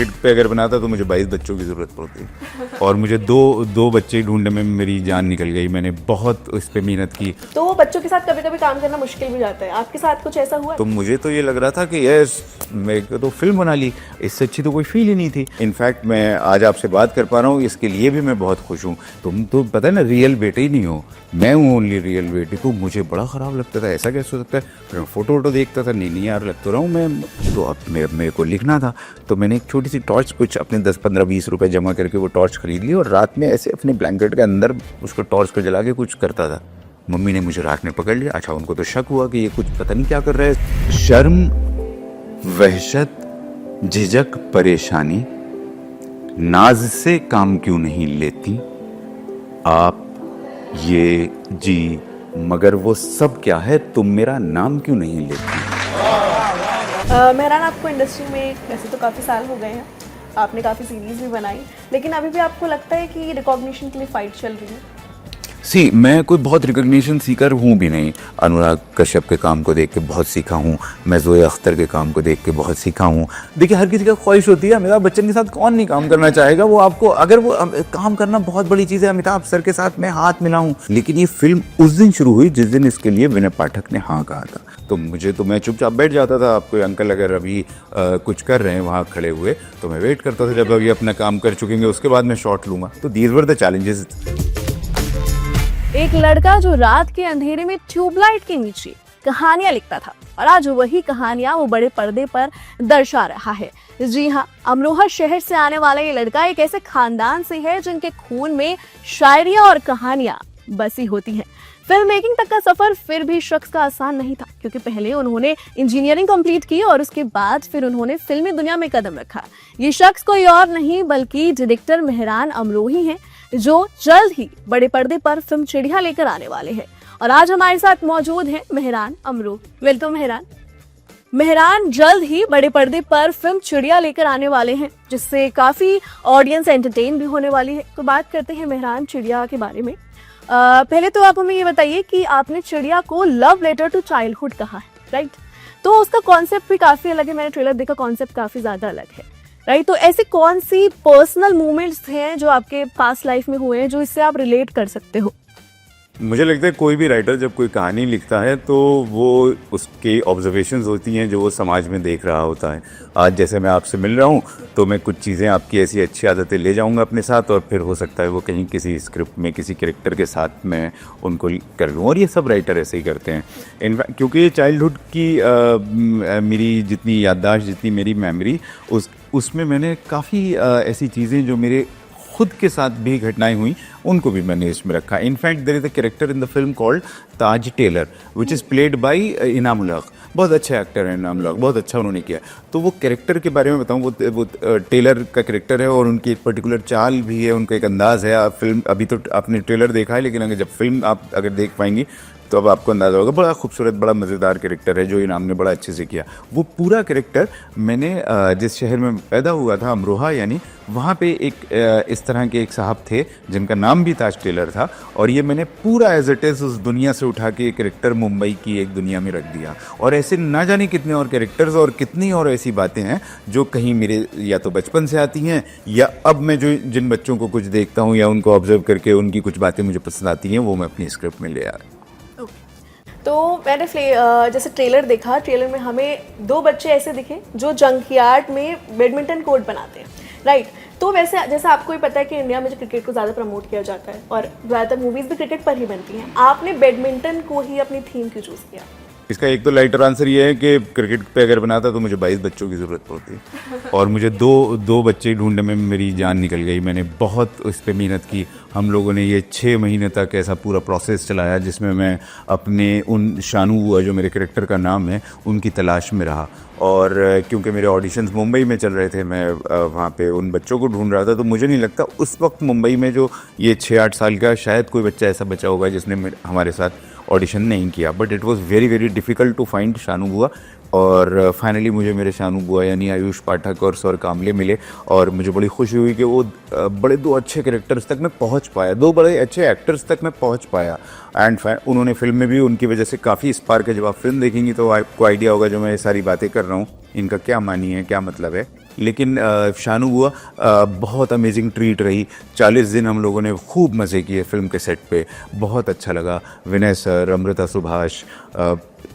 Cricket पे अगर बनाता तो मुझे 22 बच्चों की ज़रूरत पड़ती और मुझे दो बच्चे ढूंढने में मेरी जान निकल गई। मैंने बहुत इस पे मेहनत की। तो वो बच्चों के साथ कभी कभी काम करना मुश्किल भी जाता है, आपके साथ कुछ ऐसा हुआ? तो मुझे तो ये लग रहा था कि यस मैं तो फिल्म बना ली, इससे अच्छी तो कोई फील ही नहीं थी। इनफैक्ट मैं आज आपसे बात कर पा रहा हूँ, इसके लिए भी मैं बहुत खुश हूँ। तुम तो पता है ना रियल बेटे ही नहीं हो, मैं हूँ ओनली रियल बेटे। तो मुझे बड़ा ख़राब लगता था, ऐसा कैसे हो सकता है। फिर मैं फ़ोटो वोटो देखता था, नहीं यार लग तो रहा हूँ मैं। तो अब मेरे को लिखना था, तो मैंने एक छोटी सी टॉर्च कुछ अपने 10 15 20 रुपए जमा करके वो टॉर्च खरीद ली और रात में ऐसे अपने ब्लैंकेट के अंदर उसको टॉर्च को जला के कुछ करता था। मम्मी ने मुझे रात में पकड़ लिया। अच्छा, उनको तो शक हुआ कि ये कुछ पता नहीं क्या कर रहा है। शर्म, वहशत, झिझक, परेशानी, नाज से काम क्यों नहीं लेती आप ये जी, मगर वो सब क्या है, तुम मेरा नाम क्यों नहीं लेती। मेहरान, आपको इंडस्ट्री में वैसे तो काफ़ी साल हो गए हैं, आपने काफ़ी सीरीज़ भी बनाई, लेकिन अभी भी आपको लगता है कि रिकॉग्निशन के लिए फाइट चल रही है? मैं कोई बहुत रिकॉग्निशन सीकर हूँ भी नहीं। अनुराग कश्यप के काम को देख के बहुत सीखा हूँ, मैं ज़ोया अख्तर के काम को देख के बहुत सीखा हूँ। देखिए, हर किसी का ख्वाहिश होती है, अमिताभ बच्चन के साथ कौन नहीं काम करना चाहेगा। वो आपको अगर वो काम करना बहुत बड़ी चीज़ है। अमिताभ सर के साथ मैं हाथ मिलाऊँ, लेकिन ये फिल्म उस दिन शुरू हुई जिस दिन इसके लिए विनय पाठक ने हाँ कहा था। तो मैं चुपचाप बैठ जाता था। आप कोई अंकल अगर अभी कुछ कर रहे हैं वहाँ खड़े हुए, तो मैं वेट करता था जब अभी अपना काम कर चुकेंगे उसके बाद मैं शॉट लूँगा। तो दीज वर द चैलेंजेस। एक लड़का जो रात के अंधेरे में ट्यूबलाइट के नीचे कहानियां लिखता था और आज वही कहानियां वो बड़े पर्दे पर दर्शा रहा है। जी हाँ, अमरोहा शहर से आने वाला ये लड़का एक ऐसे खानदान से है जिनके खून में शायरियां और कहानियां बसी होती हैं। फिल्म मेकिंग तक का सफर फिर भी शख्स का आसान नहीं था, क्योंकि पहले उन्होंने इंजीनियरिंग कंप्लीट की और उसके बाद फिर उन्होंने फिल्मी दुनिया में कदम रखा। ये शख्स कोई और नहीं बल्कि डायरेक्टर मेहरान अमरोही हैं, जो जल्द ही बड़े पर्दे पर फिल्म चिड़िया लेकर आने वाले हैं। और आज हमारे साथ मौजूद हैं मेहरान अमरोही। वेलकम मेहरान जल्द ही बड़े पर्दे पर फिल्म चिड़िया लेकर आने वाले हैं, जिससे काफी ऑडियंस एंटरटेन भी होने वाली है। तो बात करते हैं मेहरान चिड़िया के बारे में। पहले तो आप हमें ये बताइए कि आपने चिड़िया को लव लेटर टू चाइल्डहुड कहा है, राइट? तो उसका कॉन्सेप्ट भी काफी अलग है, मैंने ट्रेलर देखा, कॉन्सेप्ट काफी ज्यादा अलग है, राइट? तो ऐसी कौन सी पर्सनल मोमेंट्स हैं जो आपके पास्ट लाइफ में हुए हैं जो इससे आप रिलेट कर सकते हो? मुझे लगता है कोई भी राइटर जब कोई कहानी लिखता है तो वो उसके ऑब्जर्वेशंस होती हैं जो वो समाज में देख रहा होता है। आज जैसे मैं आपसे मिल रहा हूँ तो मैं कुछ चीज़ें आपकी ऐसी अच्छी आदतें ले जाऊँगा अपने साथ और फिर हो सकता है वो कहीं किसी स्क्रिप्ट में किसी कैरेक्टर के साथ मैं उनको कर लूँ। और ये सब राइटर ऐसे ही करते हैं। इनफैक्ट क्योंकि चाइल्डहुड की मेरी जितनी याददाश्त, जितनी मेरी मेमोरी, उसमें मैंने काफ़ी ऐसी चीज़ें जो मेरे खुद के साथ भी घटनाएं हुई उनको भी मैंने इसमें रखा। In fact there is a character in the film called Taj tailor which is played by Inaam ul हक। बहुत अच्छे एक्टर हैं इनाम उल हक, बहुत अच्छा उन्होंने किया। तो वो कैरेक्टर के बारे में बताऊं, वो टेलर का कैरेक्टर है और उनकी एक पर्टिकुलर चाल भी है, उनका एक अंदाज़ है। आप फिल्म अभी तो आपने ट्रेलर देखा है, लेकिन अगर जब फिल्म आप अगर देख पाएंगी तो अब आपको अंदाज़ा होगा। बड़ा खूबसूरत, बड़ा मज़ेदार कैरेक्टर है जो इनाम ने बड़ा अच्छे से किया। वो पूरा कैरेक्टर मैंने जिस शहर में पैदा हुआ था, अमरोहा यानी, वहाँ पे एक इस तरह के एक साहब थे जिनका नाम भी ताज टेलर था। और ये मैंने पूरा एज इट इज़ उस दुनिया से उठा के कैरेक्टर मुंबई की एक दुनिया में रख दिया। और ऐसे ना जाने कितने और कैरेक्टर्स और कितनी और ऐसी बातें हैं जो कहीं मेरे या तो बचपन से आती हैं या अब मैं जो जिन बच्चों को कुछ देखता हूँ या उनको ऑब्जर्व करके उनकी कुछ बातें मुझे पसंद आती हैं वो मैं अपनी स्क्रिप्ट में ले आया। तो मैंने जैसे ट्रेलर देखा, ट्रेलर में हमें दो बच्चे ऐसे दिखे जो जंकयार्ड में बैडमिंटन कोर्ट बनाते हैं, राइट? तो वैसे जैसे आपको ही पता है कि इंडिया में जो क्रिकेट को ज़्यादा प्रमोट किया जाता है और ज़्यादातर मूवीज़ भी क्रिकेट पर ही बनती हैं, आपने बैडमिंटन को ही अपनी थीम क्यों चूज़ किया? इसका एक तो लाइटर आंसर ये है कि क्रिकेट पे अगर बनाता तो मुझे 22 बच्चों की ज़रूरत पड़ती और मुझे दो बच्चे ढूंढने में मेरी जान निकल गई। मैंने बहुत इस पे मेहनत की। हम लोगों ने ये 6 महीने तक ऐसा पूरा प्रोसेस चलाया जिसमें मैं अपने उन शानू हुआ जो मेरे कैरेक्टर का नाम है उनकी तलाश में रहा। और क्योंकि मेरे ऑडिशंस मुंबई में चल रहे थे, मैं वहाँ पे उन बच्चों को ढूंढ रहा था, तो मुझे नहीं लगता उस वक्त मुंबई में जो ये 6-8 साल का शायद कोई बच्चा ऐसा बचा होगा जिसने हमारे साथ ऑडिशन नहीं किया। But it was very very difficult to find Shanu Bua. और फाइनली मुझे मेरे शानू बुआ यानी आयुष पाठक और सौर कामले मिले और मुझे बड़ी खुशी हुई कि वो बड़े 2 अच्छे कैरेक्टर्स तक मैं पहुंच पाया, 2 बड़े अच्छे एक्टर्स तक मैं पहुंच पाया। एंड उन्होंने फिल्म में भी उनकी वजह से काफ़ी स्पार्क है। जब आप फिल्म देखेंगी तो आपको आइडिया होगा जो मैं ये सारी बातें कर रहा हूँ इनका क्या मानी है, क्या मतलब है। लेकिन शानू हुआ बहुत अमेजिंग ट्रीट रही। 40 दिन हम लोगों ने खूब मज़े किए फिल्म के सेट पे, बहुत अच्छा लगा। विनय सर, अमृता सुभाष,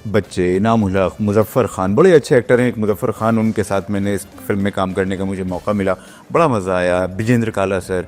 बच्चे, इनाम उल हक, मुजफ्फ़र खान, बड़े अच्छे एक्टर हैं। एक मुजफ्फ़र खान, उनके साथ मैंने इस फिल्म में काम करने का मुझे मौका मिला, बड़ा मज़ा आया। विजेंद्र काला सर,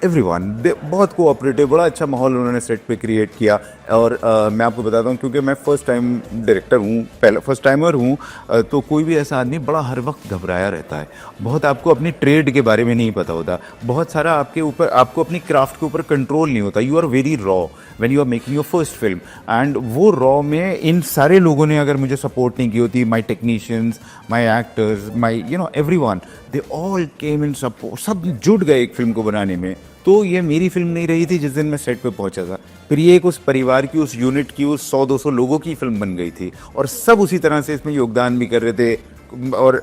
एवरीवन बहुत कोऑपरेटिव, बड़ा अच्छा माहौल उन्होंने सेट पे क्रिएट किया। और मैं आपको बताता हूँ, क्योंकि मैं फ़र्स्ट टाइम डायरेक्टर हूँ, पहले फर्स्ट टाइमर हूँ, तो कोई भी ऐसा आदमी बड़ा हर वक्त घबराया रहता है। बहुत आपको अपनी ट्रेड के बारे में नहीं पता होता, बहुत सारा आपके ऊपर, आपको अपनी क्राफ्ट के ऊपर कंट्रोल नहीं होता। You are very raw when you are making your first film, and वो रॉ में इन सारे लोगों ने अगर मुझे सपोर्ट नहीं की होती, my technicians, my actors, my everyone, they all came in support, सब जुट गए एक फिल्म को बनाने में। तो ये मेरी फिल्म नहीं रही थी जिस दिन मैं सेट पे पहुंचा था, फिर ये एक उस परिवार की, उस यूनिट की, उस 100-200 लोगों की फिल्म बन गई थी, और सब उसी तरह से इसमें योगदान भी कर रहे थे। और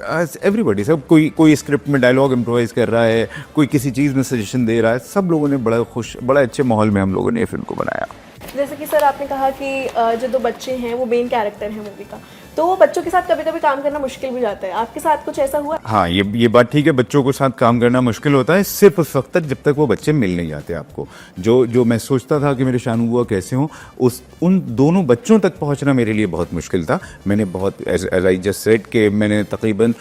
एवरीबॉडी, सब कोई स्क्रिप्ट में डायलॉग इम्प्रोवाइज कर रहा है, कोई किसी चीज़ में सजेशन दे रहा है, सब लोगों ने बड़ा अच्छे माहौल में हम लोगों ने ये फिल्म को बनाया। जैसे कि सर आपने कहा कि जो दो बच्चे हैं वो मेन कैरेक्टर हैं मूवी का, तो वो बच्चों के साथ कभी कभी काम करना मुश्किल भी जाता है। आपके साथ कुछ ऐसा हुआ? हाँ, ये बात ठीक है, बच्चों के साथ काम करना मुश्किल होता है, सिर्फ उस वक्त तक जब तक वो बच्चे मिल नहीं जाते आपको। जो मैं सोचता था कि मेरे शानू बुआ कैसे हों, उन दोनों बच्चों तक पहुंचना मेरे लिए बहुत मुश्किल था। मैंने बहुत, एज आई जस्ट सेड, कि मैंने तकरीबन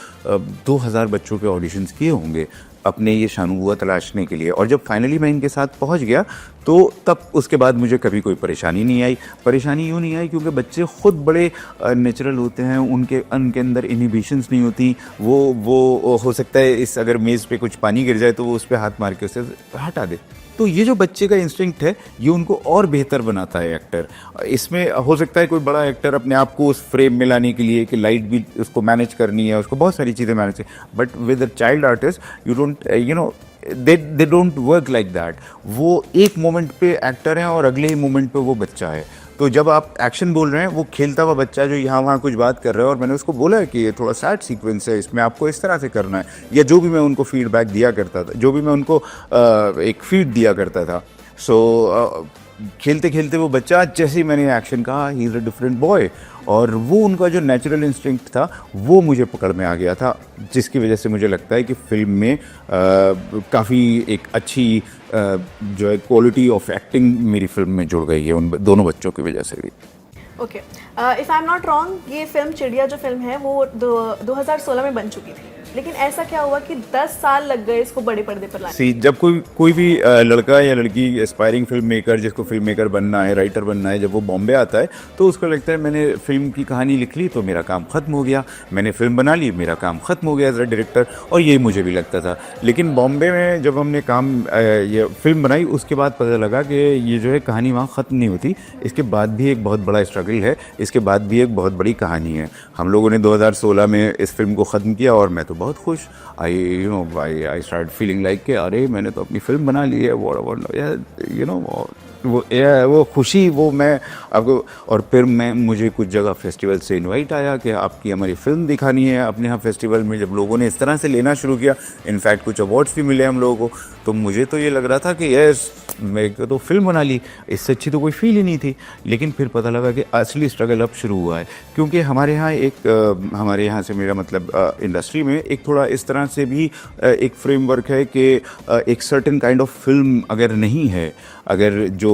2000 बच्चों के ऑडिशंस किए होंगे अपने ये शानू बुआ तलाशने के लिए, और जब फाइनली मैं इनके साथ पहुंच गया तो तब उसके बाद मुझे कभी कोई परेशानी नहीं आई। परेशानी यूँ नहीं आई क्योंकि बच्चे खुद बड़े नेचुरल होते हैं, उनके अंदर इनहिबिशंस नहीं होती। वो हो सकता है इस अगर मेज़ पे कुछ पानी गिर जाए तो वो उस पर हाथ मार के उसे हटा दे। तो ये जो बच्चे का इंस्टिंक्ट है, ये उनको और बेहतर बनाता है एक्टर। इसमें हो सकता है कोई बड़ा एक्टर अपने आप को उस फ्रेम में लाने के लिए कि लाइट भी उसको मैनेज करनी है, उसको बहुत सारी चीज़ें मैनेज करनी, but with a child artist you don't they don't work like that. वो एक मोमेंट पे एक्टर हैं और अगले ही मोमेंट पे वो बच्चा है। तो जब आप एक्शन बोल रहे हैं, वो खेलता हुआ बच्चा जो यहाँ वहाँ कुछ बात कर रहा है, और मैंने उसको बोला है कि ये थोड़ा सैड सीक्वेंस है, इसमें आपको इस तरह से करना है, या जो भी मैं उनको फीडबैक दिया करता था, जो भी मैं उनको एक फीड दिया करता था। सो खेलते खेलते वो बच्चा, जैसे ही मैंने एक्शन कहा, ही इज़ अ डिफरेंट बॉय, और वो उनका जो नेचुरल इंस्टिंक्ट था वो मुझे पकड़ में आ गया था, जिसकी वजह से मुझे लगता है कि फिल्म में काफ़ी एक अच्छी जो है क्वालिटी ऑफ एक्टिंग मेरी फिल्म में जुड़ गई है उन दोनों बच्चों की वजह से भी। Okay, if I am not wrong, ये फिल्म चिड़िया जो फिल्म है वो 2016 में बन चुकी थी, लेकिन ऐसा क्या हुआ कि 10 साल लग गए इसको बड़े पर्दे पर लाने? जब कोई भी लड़का या लड़की एस्पायरिंग फिल्म मेकर, जिसको फिल्म मेकर बनना है, राइटर बनना है, जब वो बॉम्बे आता है तो उसको लगता है मैंने फिल्म की कहानी लिख ली तो मेरा काम ख़त्म हो गया, मैंने फिल्म बना ली, मेरा काम ख़त्म हो गया एज अ डायरेक्टर। और ये मुझे भी लगता था, लेकिन बॉम्बे में जब हमने ये फिल्म बनाई, उसके बाद पता लगा कि ये जो है कहानी वहाँ ख़त्म नहीं होती, इसके बाद भी एक बहुत बड़ा स्ट्रगल है, इसके बाद भी एक बहुत बड़ी कहानी है। हम लोगों ने 2016 में इस फिल्म को ख़त्म किया और मैं तो बहुत खुश, आई स्टार्ट फीलिंग लाइक कि अरे मैंने तो अपनी फिल्म बना ली है, वो खुशी, वो मैं आपको। और फिर मुझे कुछ जगह फेस्टिवल से इनवाइट आया कि आपकी हमारी फिल्म दिखानी है अपने यहाँ फेस्टिवल में। जब लोगों ने इस तरह से लेना शुरू किया, इनफैक्ट कुछ अवार्ड्स भी मिले हम लोगों को, तो मुझे तो ये लग रहा था कि यस, मैं तो फिल्म बना ली, इससे अच्छी तो कोई फील ही नहीं थी। लेकिन फिर पता लगा कि असली स्ट्रगल अब शुरू हुआ है, क्योंकि हमारे यहाँ से मेरा मतलब इंडस्ट्री में एक थोड़ा इस तरह से भी एक फ्रेमवर्क है कि एक सर्टेन काइंड ऑफ फिल्म अगर नहीं है, अगर जो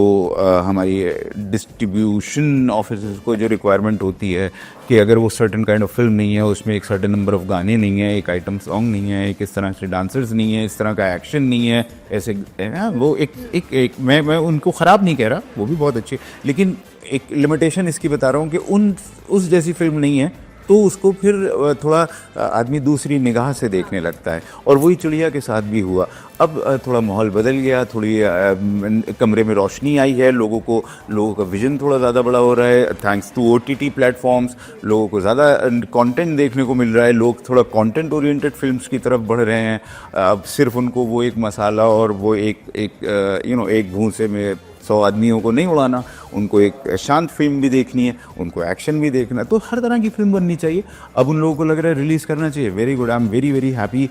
हमारी डिस्ट्रीब्यूशन ऑफिसर्स को जो रिक्वायरमेंट होती है कि अगर वो सर्टेन काइंड ऑफ फिल्म नहीं है, उसमें एक सर्टेन नंबर ऑफ गाने नहीं है, एक आइटम सॉन्ग नहीं है, एक इस तरह से डांसर्स नहीं है, इस तरह का एक्शन नहीं है, ऐसे वो एक मैं उनको ख़राब नहीं कह रहा, वो भी बहुत अच्छी, लेकिन एक लिमिटेशन इसकी बता रहा हूँ कि उस जैसी फिल्म नहीं है, तो उसको फिर थोड़ा आदमी दूसरी निगाह से देखने लगता है। और वही चिड़िया के साथ भी हुआ। अब थोड़ा माहौल बदल गया, थोड़ी कमरे में रोशनी आई है, लोगों का विजन थोड़ा ज़्यादा बड़ा हो रहा है, थैंक्स टू OTT प्लेटफॉर्म्स। लोगों को ज़्यादा कंटेंट देखने को मिल रहा है, लोग थोड़ा कंटेंट ओरिएंटेड फिल्म्स की तरफ बढ़ रहे हैं। अब सिर्फ उनको वो एक मसाला और वो एक भूसे में 100 आदमियों को नहीं उड़ाना, उनको एक शांत फिल्म भी देखनी है, उनको एक्शन भी देखना है, तो हर तरह की फिल्म बननी चाहिए। अब उन लोगों को लग रहा है रिलीज़ करना चाहिए, very good, I am very very happy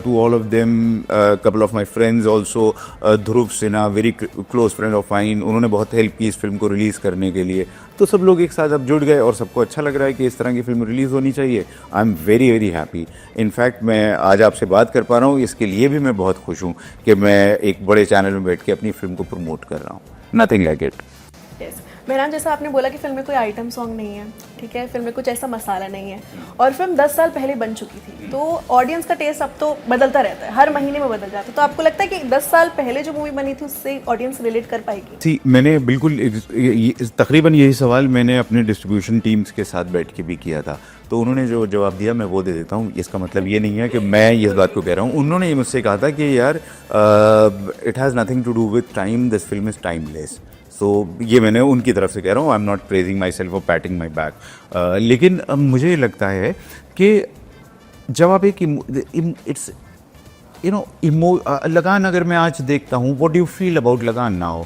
to all of them. Couple of my friends also, Dhruv Sinha very close friend of mine, उन्होंने बहुत हेल्प की इस फिल्म को रिलीज़ करने के लिए। तो सब लोग एक साथ अब जुड़ गए और सबको अच्छा लग रहा है कि इस तरह की फिल्म रिलीज़ होनी चाहिए। आई am very very happy. In fact मैं आज आपसे बात कर पा रहा हूँ, इसके लिए भी मैं बहुत खुश हूँ कि मैं एक बड़े चैनल में बैठ के अपनी फिल्म को प्रमोट कर रहा हूँ। Nothing like it. Yes Mehran, जैसा आपने बोला कि फिल्म में कोई आइटम सॉन्ग नहीं है, ठीक है, फिल्म में कुछ ऐसा मसाला नहीं है, और फिल्म 10 साल पहले बन चुकी थी, तो ऑडियंस का टेस्ट अब तो बदलता रहता है, हर महीने में बदल जाता है। तो आपको लगता है कि 10 साल पहले जो मूवी बनी थी उससे ऑडियंस रिलेट कर पाएगी? जी, मैंने बिल्कुल तकरीबन यही सवाल मैंने अपने डिस्ट्रीब्यूशन टीम्स के साथ बैठ के भी किया था, तो उन्होंने जो जवाब दिया मैं वो दे देता हूँ। इसका मतलब ये नहीं है कि मैं इस बात को कह रहा हूँ, उन्होंने ये मुझसे कहा था कि यार it has nothing to do with time, this film is timeless. So ये मैंने उनकी तरफ से कह रहा हूँ, I am not praising myself और पैटिंग माई बैक। लेकिन मुझे लगता है कि जब आप एक इट्स लगान अगर मैं आज देखता हूँ, what do you feel about Lagaan now?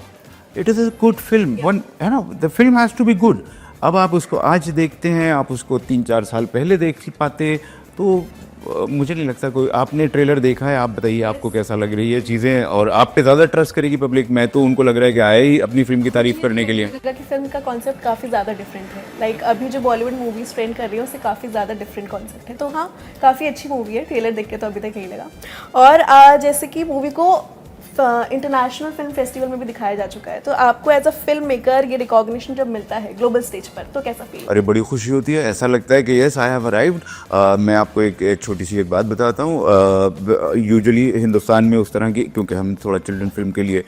It is a good film, won है ना, the film has to be good. अब आप उसको आज देखते हैं, आप उसको 3-4 साल पहले देख पाते, तो मुझे नहीं लगता कोई। आपने ट्रेलर देखा है, आप बताइए आपको कैसा लग रही है चीज़ें, और आप पे ज़्यादा ट्रस्ट करेगी पब्लिक। मैं तो उनको लग रहा है कि आए ही अपनी फिल्म की तारीफ करने के लिए। कि फिल्म का कॉन्सेप्ट काफ़ी ज़्यादा डिफरेंट है, लाइक अभी जो बॉलीवुड मूवीज ट्रेंड कर रही है उससे काफ़ी ज़्यादा डिफरेंट कॉन्सेप्ट है। तो हाँ, काफ़ी अच्छी मूवी है, ट्रेलर देख के तो अभी तक यही लगा। और जैसे कि मूवी को इंटरनेशनल फिल्म फेस्टिवल में भी दिखाया जा चुका है, तो आपको एज अ फिल्म मेकर ये रिकॉग्निशन जब मिलता है ग्लोबल स्टेज पर, तो कैसा फील? अरे बड़ी खुशी होती है, ऐसा लगता है कि यस आई हैव अराइव्ड। मैं आपको एक छोटी सी एक बात बताता हूँ। यूजुअली हिंदुस्तान में उस तरह की, क्योंकि हम थोड़ा चिल्ड्रन फिल्म के लिए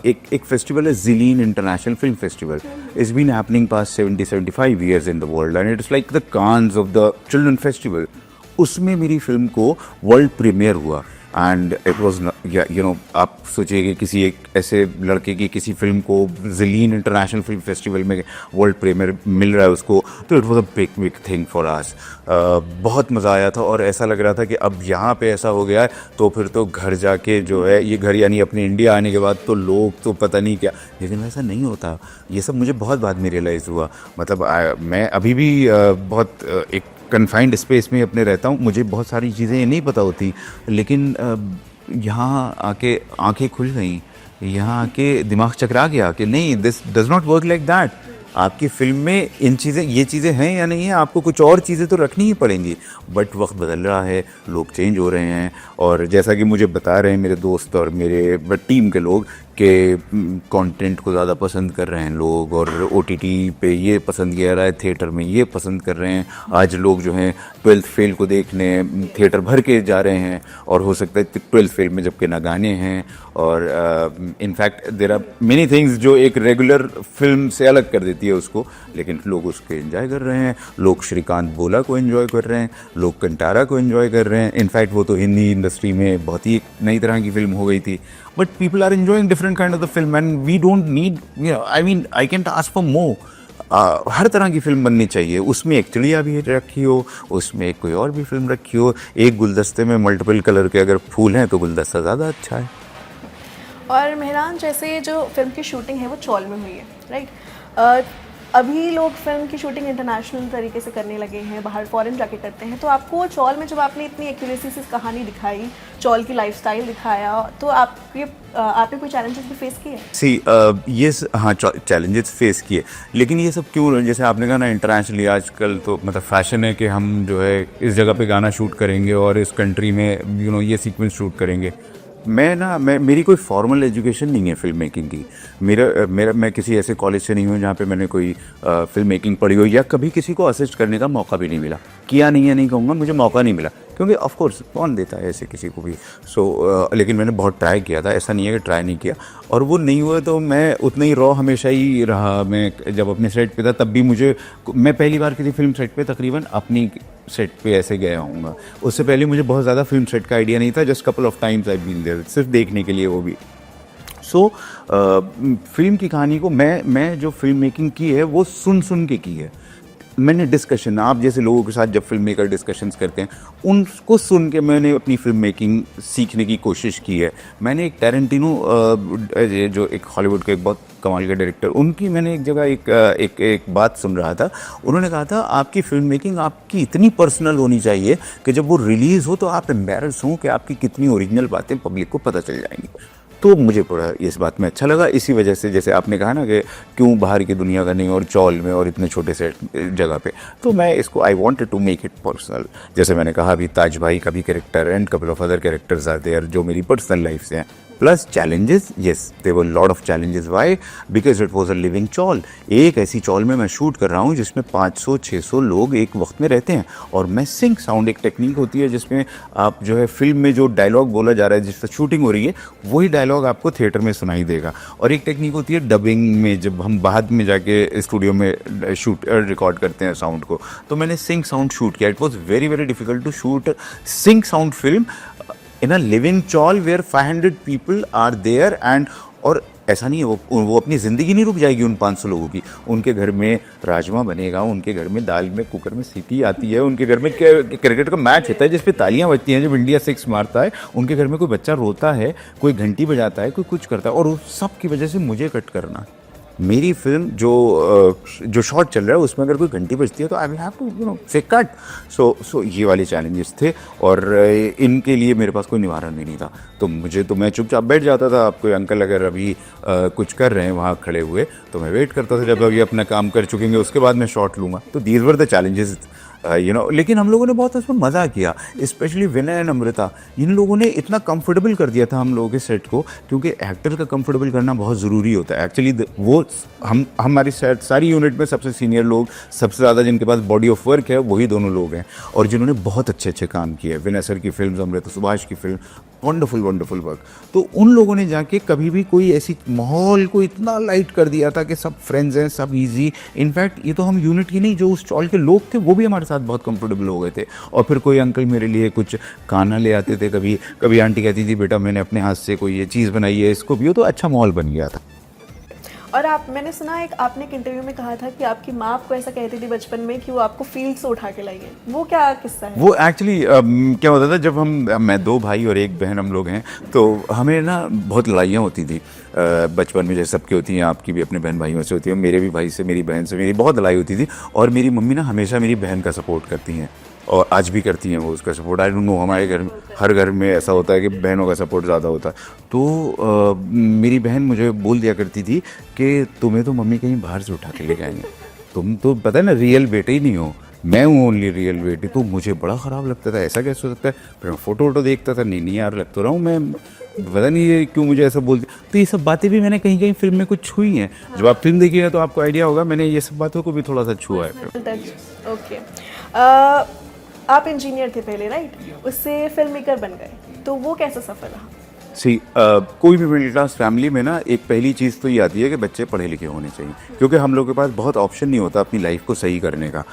एक फेस्टिवल है, Zlin international film festival, it's been happening past 70-75 years in the world and it's like the Cannes of the children festival. उसमें मेरी फिल्म को वर्ल्ड प्रीमियर हुआ एंड इट वॉज आप सोचिए कि किसी एक ऐसे लड़के की किसी फिल्म को ज़िलीन इंटरनेशनल फिल्म फेस्टिवल में वर्ल्ड प्रीमियर मिल रहा है उसको, तो it was a big big thing for us. बहुत मज़ा आया था और ऐसा लग रहा था कि अब यहाँ पे ऐसा हो गया है तो फिर तो घर जाके जो है, ये घर यानी अपने इंडिया आने के बाद तो लोग तो पता नहीं क्या, लेकिन वैसा नहीं होता। ये सब मुझे बहुत बाद में रियलाइज़ हुआ। मतलब मैं अभी भी बहुत एक कन्फाइंड स्पेस में अपने रहता हूँ, मुझे बहुत सारी चीज़ें नहीं पता होती, लेकिन यहाँ आके आंखें खुल गई, यहाँ आके दिमाग चकरा गया कि नहीं, this does not work like that. आपकी फिल्म में इन चीज़ें, ये चीज़ें हैं या नहीं है, आपको कुछ और चीज़ें तो रखनी ही पड़ेंगी। बट वक्त बदल रहा है, लोग चेंज हो रहे हैं, और जैसा कि मुझे बता रहे हैं मेरे दोस्त और मेरे टीम के लोग कि कंटेंट को ज़्यादा पसंद कर रहे हैं लोग, और OTT पे ये पसंद किया रहा है, थिएटर में ये पसंद कर रहे हैं। आज लोग जो हैं 12th फेल को देखने थिएटर भर के जा रहे हैं, और हो सकता है 12th फेल में जबकि ना गाने हैं, और in fact there are many things जो एक रेगुलर फिल्म से अलग कर देती है उसको, लेकिन लोग उसको एंजॉय कर रहे हैं। लोग श्रीकांत बोला को एंजॉय कर रहे हैं, लोग कंटारा को एंजॉय कर रहे हैं। इनफैक्ट वो तो हिंदी इंडस्ट्री में बहुत ही नई तरह की फिल्म हो गई थी, but people are enjoying different kind of the film and we don't need, I mean I can't ask for more. हर तरह की फिल्म बननी चाहिए, उसमें एक चिड़िया भी रखी हो, उसमें एक कोई और भी फिल्म रखी हो। एक गुलदस्ते में मल्टीपल कलर के अगर फूल हैं तो गुलदस्ता ज़्यादा अच्छा है। और मेहरान, जैसे जो फिल्म की शूटिंग है वो चौल में हुई है, राइट? अभी लोग फिल्म की शूटिंग इंटरनेशनल तरीके से करने लगे हैं, बाहर फॉरेन जाके करते हैं, तो आपको चौल में जब आपने इतनी एक्यूरेसी से कहानी दिखाई, चौल की लाइफस्टाइल दिखाया, तो आपने कोई चैलेंजेस भी फेस किए? ये हाँ, चैलेंजेस फेस किए, लेकिन ये सब क्यों, जैसे आपने कहा ना, इंटरनेशनली आजकल तो मतलब फैशन है कि हम जो है इस जगह पे गाना शूट करेंगे और इस कंट्री में ये सीक्वेंस शूट करेंगे। मेरी कोई फॉर्मल एजुकेशन नहीं है फिल्म मेकिंग की। मैं किसी ऐसे कॉलेज से नहीं हूँ जहाँ पे मैंने कोई फिल्म मेकिंग पढ़ी हो, या कभी किसी को असिस्ट करने का मौका भी नहीं मिला। किया नहीं है नहीं कहूँगा, मुझे मौका नहीं मिला, क्योंकि ऑफ कोर्स कौन देता है ऐसे किसी को भी। लेकिन मैंने बहुत ट्राई किया था, ऐसा नहीं है कि ट्राई नहीं किया, और वो नहीं हुआ तो मैं उतना ही रॉ हमेशा ही रहा। मैं जब अपने सेट पे था तब भी मैं पहली बार किसी फिल्म सेट पे तकरीबन अपनी सेट पे ऐसे गया हूँगा। उससे पहले मुझे बहुत ज़्यादा फिल्म सेट का आइडिया नहीं था, just couple of times I been there, सिर्फ देखने के लिए, वो भी। फिल्म की कहानी को मैं जो फिल्म मेकिंग की है वो सुन के की है। मैंने डिस्कशन, आप जैसे लोगों के साथ जब फिल्म मेकर डिस्कशंस करते हैं, उनको सुन के मैंने अपनी फिल्म मेकिंग सीखने की कोशिश की है। मैंने एक टैरेंटिनो जो एक हॉलीवुड के एक बहुत कमाल के डायरेक्टर, उनकी मैंने एक जगह एक बात सुन रहा था। उन्होंने कहा था आपकी फिल्म मेकिंग आपकी इतनी पर्सनल होनी चाहिए कि जब वो रिलीज़ हो तो आप एम्बैरस हों कि आपकी कितनी ओरिजिनल बातें पब्लिक को पता चल जाएंगी। तो मुझे बड़ा इस बात में अच्छा लगा। इसी वजह से जैसे आपने कहा ना कि क्यों बाहर की दुनिया का नहीं और चौल में और इतने छोटे से जगह पे, तो मैं इसको I wanted to make it personal. जैसे मैंने कहा अभी ताज भाई का भी character and couple of other characters are there जो मेरी पर्सनल लाइफ से हैं। Plus challenges, yes there were lot of challenges. Why? Because it was a living chawl. एक ऐसी चौल में मैं शूट कर रहा हूँ जिसमें 500-600 लोग एक वक्त में रहते हैं, और मैं सिंक साउंड, एक टेक्निक होती है जिसमें आप जो है फिल्म में जो डायलॉग बोला जा रहा है, जिस पर शूटिंग हो रही है, वही डायलॉग आपको थिएटर में सुनाई देगा। और एक टेक्निक होती है डबिंग में, जब हम बाद में जाके स्टूडियो में शूट रिकॉर्ड करते हैं साउंड को, तो मैंने सिंक साउंड शूट किया। It was very very difficult to shoot sync sound film in a living chawl where 500 people are there. And और ऐसा नहीं है वो अपनी ज़िंदगी नहीं रुक जाएगी उन 500 लोगों की। उनके घर में राजमा बनेगा, उनके घर में दाल में कुकर में सीटी आती है, उनके घर में क्रिकेट का मैच होता है जिस पे तालियां बजती हैं जब इंडिया 6 मारता है, उनके घर में कोई बच्चा रोता है, कोई घंटी बजाता है, कोई कुछ करता है, और उस सब की वजह से मुझे कट करना। मेरी फिल्म जो शॉट चल रहा है उसमें अगर कोई घंटी बजती है तो आई विल हैव टू से कट। सो ये वाले चैलेंजेस थे, और इनके लिए मेरे पास कोई निवारण भी नहीं था। तो मैं चुपचाप बैठ जाता था। आप कोई अंकल अगर अभी कुछ कर रहे हैं वहाँ खड़े हुए, तो मैं वेट करता था जब अभी अपना काम कर चुकेंगे उसके बाद मैं शॉट लूँगा। तो दीज वर द चैलेंजेस लेकिन हम लोगों ने बहुत उसमें मज़ा किया। स्पेशली विनय एंड अमृता, इन लोगों ने इतना कंफर्टेबल कर दिया था हम लोगों के सेट को, क्योंकि एक्टर का कंफर्टेबल करना बहुत ज़रूरी होता है। एक्चुअली वो हमारी सेट सारी यूनिट में सबसे सीनियर लोग, सबसे ज़्यादा जिनके पास बॉडी ऑफ वर्क है, वही दोनों लोग हैं, और जिन्होंने बहुत अच्छे काम किए। विनय सर की फिल्म, अमृता सुभाष की फिल्म, वंडरफुल वर्क। तो उन लोगों ने जाके कभी भी कोई ऐसी माहौल को इतना लाइट कर दिया था कि सब फ्रेंड्स हैं, सब इजी। इनफैक्ट ये तो हम यूनिट की नहीं, जो उस चॉल के लोग थे वो भी हमारे साथ बहुत कंफर्टेबल हो गए थे। और फिर कोई अंकल मेरे लिए कुछ खाना ले आते थे, कभी आंटी कहती थी बेटा मैंने अपने हाथ से कोई ये चीज़ बनाई है, इसको भी हो, तो अच्छा माहौल बन गया था। और मैंने सुना आपने एक इंटरव्यू में कहा था कि आपकी माँ आपको ऐसा कहती थी बचपन में कि वो आपको फील्ड से उठा के लाई है, वो क्या किस्सा है? वो एक्चुअली क्या होता था, जब मैं 2 भाई और 1 बहन हम लोग हैं, तो हमें ना बहुत लड़ाइयाँ होती थी बचपन में, जैसे सबकी होती हैं, आपकी भी अपने बहन भाइयों से होती है, मेरे भी भाई से, मेरी बहन से मेरी बहुत लड़ाई होती थी। और मेरी मम्मी ना हमेशा मेरी बहन का सपोर्ट करती हैं, और आज भी करती हैं वो उसका सपोर्ट। आई डोंट नो, हमारे घर हर घर में ऐसा होता है कि बहनों का सपोर्ट ज़्यादा होता है। तो मेरी बहन मुझे बोल दिया करती थी कि तुम्हें तो मम्मी कहीं बाहर से उठा के ले जाएंगे, तुम तो पता है ना रियल बेटे ही नहीं हो, मैं हूँ ओनली रियल बेटी। तो मुझे बड़ा ख़राब लगता था, ऐसा कैसे हो सकता है। फिर मैं फ़ोटो देखता था, नहीं यार लग तो रहा हूँ मैं, पता नहीं ये क्यों मुझे ऐसा बोलती। तो ये सब बातें भी मैंने कहीं फिल्म में कुछ छुई हैं। जब आप फिल्म देखिएगा तो आपको आइडिया होगा, मैंने ये सब बातों को भी थोड़ा सा छुआ है। ओके, आप इंजीनियर थे पहले, राइट? उससे फिल्म मेकर बन गए, तो वो कैसा सफ़र रहा? कोई भी मिडिल क्लास फैमिली में ना एक पहली चीज़ तो ये आती है कि बच्चे पढ़े लिखे होने चाहिए, क्योंकि हम लोग के पास बहुत ऑप्शन नहीं होता अपनी लाइफ को सही करने का,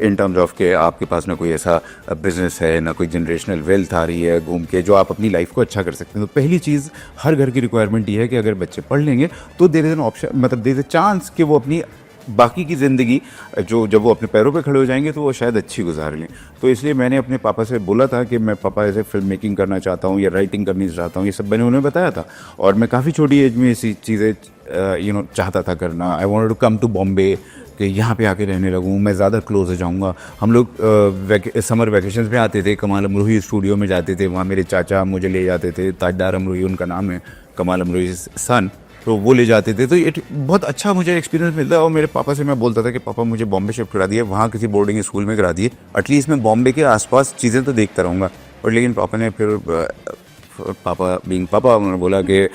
इन टर्म्स ऑफ के आपके पास ना कोई ऐसा बिजनेस है, ना कोई जनरेशनल वेल्थ आ रही है घूम के जो आप अपनी लाइफ को अच्छा कर सकते हैं। तो पहली चीज़ हर घर की रिक्वायरमेंट ये है कि अगर बच्चे पढ़ लेंगे तो देयर इज़ एन ऑप्शन, मतलब देयर इज़ अ चांस कि वो अपनी बाकी की ज़िंदगी जब वो अपने पैरों पे खड़े हो जाएंगे तो वो शायद अच्छी गुजार लें। तो इसलिए मैंने अपने पापा से बोला था कि मैं पापा ऐसे फिल्म मेकिंग करना चाहता हूँ या राइटिंग करनी चाहता हूँ, ये सब मैंने उन्हें बताया था। और मैं काफ़ी छोटी एज में ऐसी चीज़ें चाहता था करना। I wanted to come to Bombay, कि यहाँ पे आके रहने लगूँ, मैं ज़्यादा क्लोज हो जाऊँगा। हम लोग समर वैकेशंस में आते थे, कमाल अमरोही स्टूडियो में जाते थे, वहाँ मेरे चाचा मुझे ले जाते थे, ताजदार अमरोही उनका नाम है, कमाल अमरोही सन, तो वो ले जाते थे। तो ये बहुत अच्छा मुझे एक्सपीरियंस मिलता है। और मेरे पापा से मैं बोलता था कि पापा मुझे बॉम्बे शिफ्ट करा दिए, वहाँ किसी बोर्डिंग स्कूल में करा दिए, एटलीस्ट मैं बॉम्बे के आसपास चीज़ें तो देखता रहूँगा। और लेकिन पापा ने फिर पापा उन्होंने बोला कि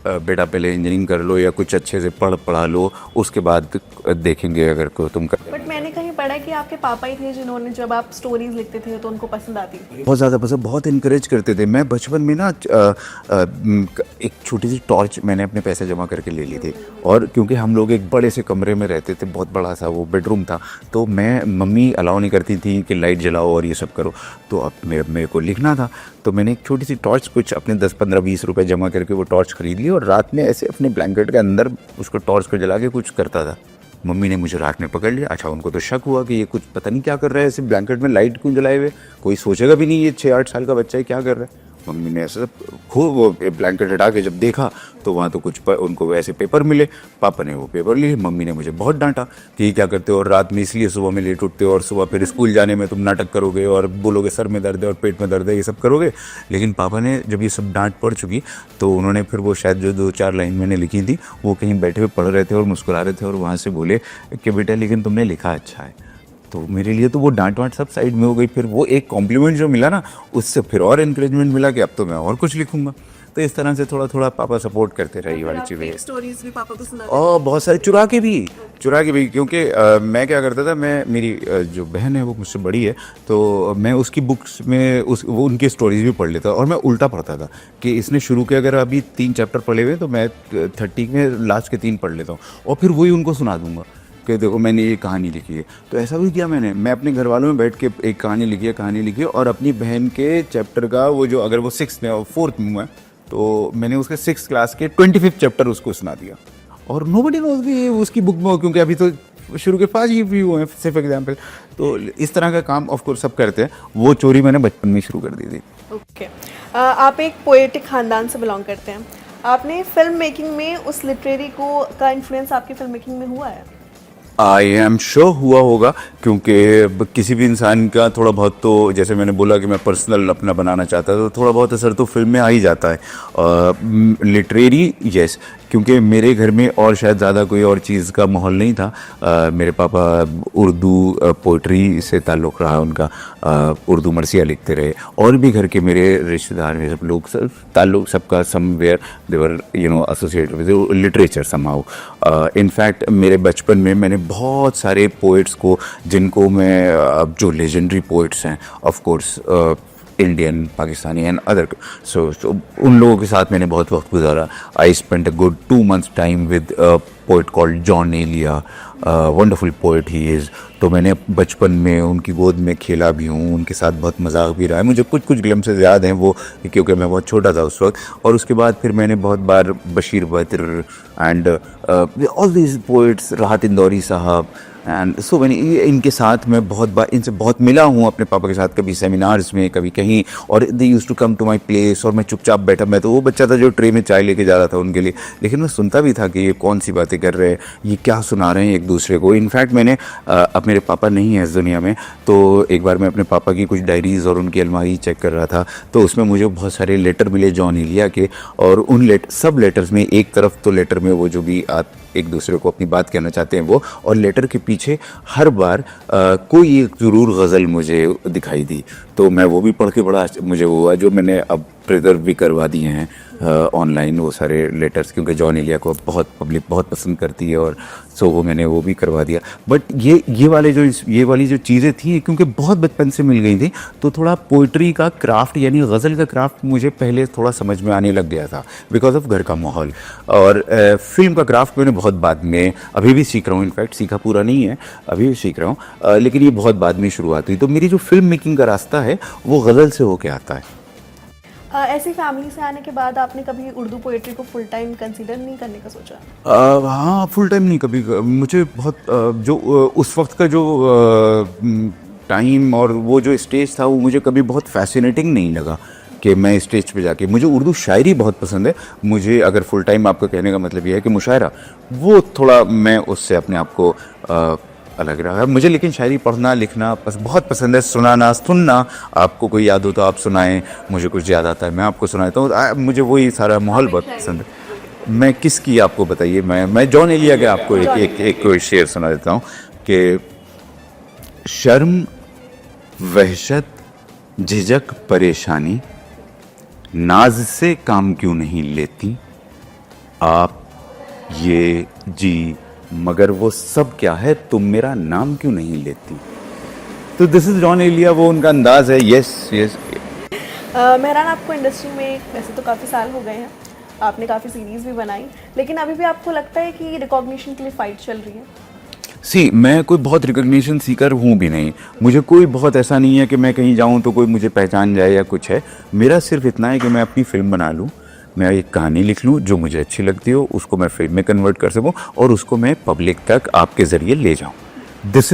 बेटा पहले इंजीनियरिंग कर लो या कुछ अच्छे से पढ़ा लो, उसके बाद देखेंगे अगर को तुम कर। बट मैंने कहीं पढ़ा कि आपके पापा ही थे जिन्होंने जब आप स्टोरीज लिखते थे तो उनको पसंद आती थी? बहुत ज़्यादा पसंद, बहुत इनकरेज करते थे। मैं बचपन में ना एक छोटी सी टॉर्च मैंने अपने पैसे जमा करके ले ली थी, और क्योंकि हम लोग एक बड़े से कमरे में रहते थे, बहुत बड़ा सा वो बेडरूम था, तो मम्मी अलाउ नहीं करती थी कि लाइट जलाओ और ये सब करो। तो अब मेरे को लिखना था, तो मैंने एक छोटी सी टॉर्च कुछ अपने 10, 15, 20 रुपए जमा करके वो टॉर्च खरीद ली, और रात में ऐसे अपने ब्लैंकेट के अंदर उसको टॉर्च को जला के कुछ करता था। मम्मी ने मुझे रात में पकड़ लिया। अच्छा, उनको तो शक हुआ कि ये कुछ पता नहीं क्या कर रहा है, ऐसे ब्लैंकेट में लाइट क्यों जलाए हुए, कोई सोचेगा भी नहीं ये 6-8 साल का बच्चा है क्या कर रहा है। मम्मी ने ऐसे खूब वो ब्लैंकेट हटा के जब देखा तो वहाँ तो कुछ उनको ऐसे पेपर मिले। पापा ने वो पेपर लिए, मम्मी ने मुझे बहुत डांटा कि ये क्या करते हो और रात में इसलिए सुबह में लेट उठते हो और सुबह फिर स्कूल जाने में तुम नाटक करोगे और बोलोगे सर में दर्द है और पेट में दर्द है, ये सब करोगे। लेकिन पापा ने जब ये सब डांट पड़ चुकी तो उन्होंने फिर वो शायद जो 2-4 लाइन मैंने लिखी थी वो कहीं बैठे हुए पढ़ रहे थे और मुस्कुरा रहे थे और वहाँ से बोले कि बेटा लेकिन तुमने लिखा अच्छा है। तो मेरे लिए तो वो डांट वांट सब साइड में हो गई। फिर वो एक कॉम्प्लीमेंट जो मिला ना, उससे फिर और इनकरेजमेंट मिला कि अब तो मैं और कुछ लिखूंगा। तो इस तरह से थोड़ा थोड़ा पापा सपोर्ट करते रहे ये वाली चीज़ें। स्टोरीज भी पापा को सुना और बहुत सारे चुरा के भी क्योंकि मैं क्या करता था, मेरी जो बहन है वो मुझसे बड़ी है, तो मैं उसकी बुक्स में वो उनकी स्टोरीज भी पढ़ लेता और मैं उल्टा पढ़ता था कि इसने शुरू के अगर अभी 3 चैप्टर पढ़े हुए तो मैं 30 में लास्ट के 3 पढ़ लेता हूँ और फिर वही उनको सुना दूंगा कि देखो मैंने ये कहानी लिखी है। तो ऐसा भी किया मैं अपने घर वालों में बैठ के एक कहानी लिखी है और अपनी बहन के चैप्टर का वो जो अगर वो 6th में और 4th में हुआ है तो मैंने उसके 6th क्लास के 25th चैप्टर उसको सुना दिया। और नोबडी नोज भी उसकी बुक में हो, क्योंकि अभी तो शुरू के 5 ही भी हुए हैं सिर्फ एग्जाम्पल। तो इस तरह का काम ऑफ कोर्स सब करते हैं, वो चोरी मैंने बचपन में शुरू कर दी थी। ओके। आप एक पोएटिक खानदान से बिलोंग करते हैं, आपने फिल्म मेकिंग में उस लिटरेरी को का इन्फ्लुएंस आपकी फिल्म मेकिंग में हुआ है? आई एम श्योर हुआ होगा, क्योंकि किसी भी इंसान का थोड़ा बहुत तो, जैसे मैंने बोला कि मैं पर्सनल अपना बनाना चाहता था, तो थोड़ा बहुत असर तो फिल्म में आ ही जाता है। लिटरेरी यस, क्योंकि मेरे घर में और शायद ज़्यादा कोई और चीज़ का माहौल नहीं था। मेरे पापा उर्दू पोइट्री से ताल्लुक़ रहा उनका, उर्दू मरसिया लिखते रहे। और भी घर के मेरे रिश्तेदार में सब लोग ताल्लुक़ सबका समवेयर देवर associated with literature somehow. In fact मेरे बचपन में मैंने बहुत सारे पोइट्स को, जिनको मैं जो लेजेंडरी पोइट्स हैं of course Indian, Pakistani and other, so उन लोगों के साथ मैंने बहुत वक्त गुजारा। I spent a good 2 months time with poet called Jaun Elia, wonderful poet he is. तो मैंने बचपन में उनकी गोद में खेला भी हूँ, उनके साथ बहुत मजाक भी रहा है। मुझे कुछ ग्लिम्प्सेस याद हैं वो, क्योंकि मैं बहुत छोटा था उस वक्त। और उसके बाद फिर मैंने बहुत बार Bashir Badr and all these poets, Rahat Indori साहब एंड सो मैनी, इनके साथ मैं बहुत बार इनसे बहुत मिला हूँ अपने पापा के साथ, कभी सेमिनार्स में, कभी कहीं। और they used to come to my place और मैं चुपचाप बैठा, मैं तो वो बच्चा था जो ट्रे में चाय लेके जा रहा था उनके लिए, लेकिन मैं सुनता भी था कि ये कौन सी बातें कर रहे हैं, ये क्या सुना रहे हैं एक दूसरे को। इनफैक्ट मैंने अब मेरे पापा नहीं है इस दुनिया में, तो एक बार मैं अपने पापा की कुछ डायरीज़ और उनकी अलमारी चेक कर रहा था, तो उसमें मुझे बहुत सारे लेटर मिले जॉन एलिया के। और उन सब लेटर्स में एक तरफ तो लेटर में वो जो भी एक दूसरे को अपनी बात कहना चाहते हैं वो, और लेटर के पीछे हर बार कोई एक ज़रूर गज़ल मुझे दिखाई दी। तो मैं वो भी पढ़ के बड़ा मुझे वो हुआ, जो मैंने अब प्रिजर्व भी करवा दिए हैं ऑनलाइन वो सारे लेटर्स, क्योंकि जॉन एलिया को बहुत पब्लिक बहुत पसंद करती है, और सो वो मैंने वो भी करवा दिया। बट ये वाली जो चीज़ें थी, क्योंकि बहुत बचपन से मिल गई थी, तो थोड़ा पोइट्री का क्राफ्ट यानी गज़ल का क्राफ्ट मुझे पहले थोड़ा समझ में आने लग गया था बिकॉज ऑफ घर का माहौल। और फिल्म का क्राफ्ट मैंने बहुत बाद में, अभी भी सीख रहा हूँ, इनफैक्ट सीखा पूरा नहीं है, अभी भी सीख रहा हूँ, लेकिन ये बहुत बाद में शुरुआत हुई। तो मेरी जो फिल्म मेकिंग का रास्ता है वो गज़ल से होके आता है। ऐसी फैमिली से आने के बाद आपने कभी उर्दू पोएट्री को फुल टाइम कंसीडर नहीं करने का सोचा? हाँ, फुल टाइम नहीं कभी। मुझे बहुत जो उस वक्त का जो टाइम और वो जो स्टेज था, वो मुझे कभी बहुत फैसिनेटिंग नहीं लगा कि मैं स्टेज पे जाके, मुझे उर्दू शायरी बहुत पसंद है। मुझे अगर फुल टाइम आपका कहने का मतलब ये है कि मुशायरा, वो थोड़ा मैं उससे अपने आप को अलग रहा है मुझे। लेकिन शायरी पढ़ना लिखना बहुत पसंद है, सुनना। आपको कोई याद हो तो आप सुनाएं, मुझे कुछ याद आता है मैं आपको सुनाता हूँ। मुझे वही सारा माहौल बहुत पसंद है। मैं किसकी आपको बताइए, मैं जॉन एलिया के आपको एक कोई शेर सुना देता हूँ कि शर्म, वहशत, झिझक, परेशानी, नाज से काम क्यों नहीं लेती आप, ये जी मगर वो सब क्या है, तुम मेरा नाम क्यों नहीं लेती। तो दिस इज जॉन एलिया, वो उनका अंदाज है। Yes yes. मेहरान, आपको इंडस्ट्री में वैसे तो काफ़ी साल हो गए हैं, आपने काफ़ी सीरीज़ भी बनाई, लेकिन अभी भी आपको लगता है कि रिकॉग्निशन के लिए फ़ाइट चल रही है? मैं कोई बहुत रिकॉग्निशन सीकर हूँ भी नहीं। मुझे कोई बहुत ऐसा नहीं है कि मैं कहीं जाऊँ तो कोई मुझे पहचान जाए या कुछ है। मेरा सिर्फ इतना है कि मैं अपनी फिल्म बना लूँ, मैं एक कहानी लिख लूँ जो मुझे अच्छी लगती हो, उसको मैं फिल्म में कन्वर्ट कर सकूँ और उसको मैं पब्लिक तक आपके ज़रिए ले जाऊँ। This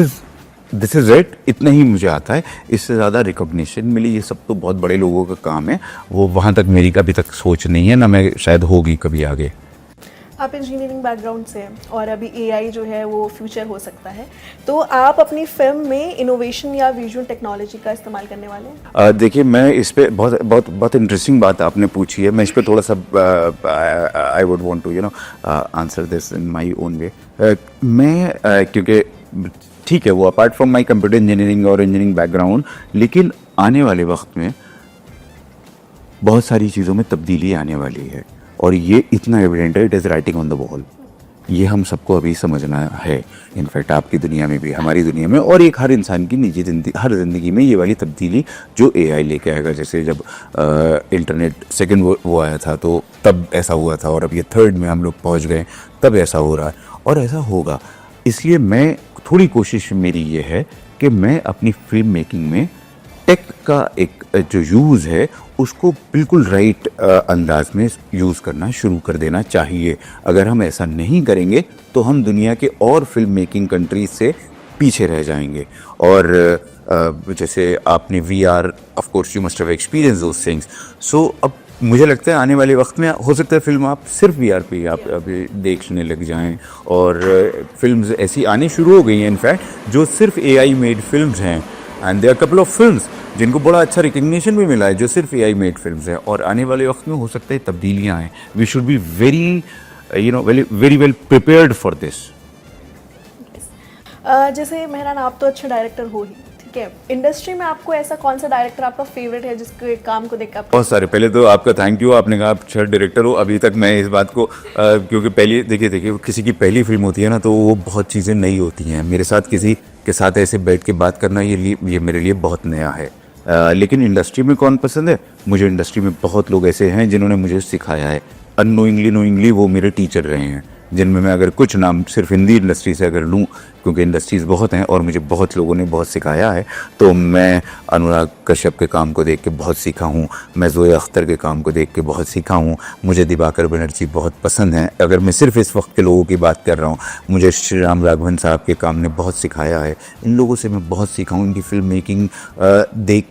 is it. इतना ही मुझे आता है, इससे ज़्यादा रिकॉग्निशन मिली ये सब तो बहुत बड़े लोगों का काम है, वो वहाँ तक मेरी कभी तक सोच नहीं है, ना मैं शायद होगी कभी आगे। आप इंजीनियरिंग बैकग्राउंड से हैं और अभी एआई जो है वो फ्यूचर हो सकता है, तो आप अपनी फिल्म में इनोवेशन या विजुअल टेक्नोलॉजी का इस्तेमाल करने वाले हैं? देखिए, मैं इस पे बहुत बहुत बहुत इंटरेस्टिंग बात आपने पूछी है। मैं इस पे थोड़ा सा I would want to answer this in my own way. क्योंकि ठीक है, वो apart from my computer engineering और इंजीनियरिंग बैकग्राउंड, लेकिन आने वाले वक्त में बहुत सारी चीज़ों में तब्दीली आने वाली है और ये इतना एविडेंट है, it is writing on the wall. ये हम सबको अभी समझना है, इनफैक्ट आपकी दुनिया में भी, हमारी दुनिया में, और एक हर इंसान की निजी हर ज़िंदगी में ये वाली तब्दीली जो एआई लेके आएगा। जैसे जब इंटरनेट सेकंड वो आया था तो तब ऐसा हुआ था, और अब ये थर्ड में हम लोग पहुंच गए, तब ऐसा हो रहा है और ऐसा होगा। इसलिए मैं थोड़ी कोशिश मेरी ये है कि मैं अपनी फिल्म मेकिंग में टेक का एक जो यूज़ है उसको बिल्कुल राइट अंदाज में यूज़ करना शुरू कर देना चाहिए। अगर हम ऐसा नहीं करेंगे तो हम दुनिया के और फिल्म मेकिंग कंट्रीज से पीछे रह जाएंगे। और जैसे आपने VR, of course you must have experience those things. So अब मुझे लगता है आने वाले वक्त में हो सकता है फिल्म आप सिर्फ VR पे आप अभी देखने लग जाएं, और फिल्म्स ऐसी आनी शुरू हो गई हैं इनफैक्ट जो सिर्फ AI मेड फिल्म्स हैं, and there are couple of films जिनको बड़ा अच्छा रिकग्निशन भी मिला है जो सिर्फ AI मेड फिल्म्स हैं। और आने वाले वक्त में हो सकता है तब्दीलियाँ आएँ। We should be very very well prepared for this. जैसे मेहरान, आप तो अच्छे डायरेक्टर हो ही, ठीक है, इंडस्ट्री में आपको ऐसा कौन सा डायरेक्टर आपका फेवरेट है जिसके काम को देखकर बहुत सारे। पहले तो आपका थैंक यू, आपने कहा आप अच्छा डायरेक्टर हो। अभी तक मैं इस बात को क्योंकि पहली देखिए किसी की पहली फिल्म होती है ना, तो वो बहुत चीज़ें नई होती हैं। मेरे साथ किसी के साथ ऐसे बैठ के बात करना ये मेरे लिए बहुत नया है। लेकिन इंडस्ट्री में कौन पसंद है मुझे? इंडस्ट्री में बहुत लोग ऐसे हैं जिन्होंने मुझे सिखाया है, अननोइंगली नोइंगली वो मेरे टीचर रहे हैं, जिनमें मैं अगर कुछ नाम सिर्फ हिंदी इंडस्ट्री से अगर लूँ, क्योंकि इंडस्ट्रीज़ बहुत हैं और मुझे बहुत लोगों ने बहुत सिखाया है, तो मैं अनुराग कश्यप के काम को देख के बहुत सीखा हूँ, मैं ज़ोया अख्तर के काम को देख के बहुत सीखा हूँ, मुझे दिवाकर बनर्जी बहुत पसंद हैं। अगर मैं सिर्फ इस वक्त के लोगों की बात कर रहा हूँ, मुझे श्री राम राघवन साहब के काम ने बहुत सिखाया है। इन लोगों से मैं बहुत सीखा हूँ, इनकी फिल्म मेकिंग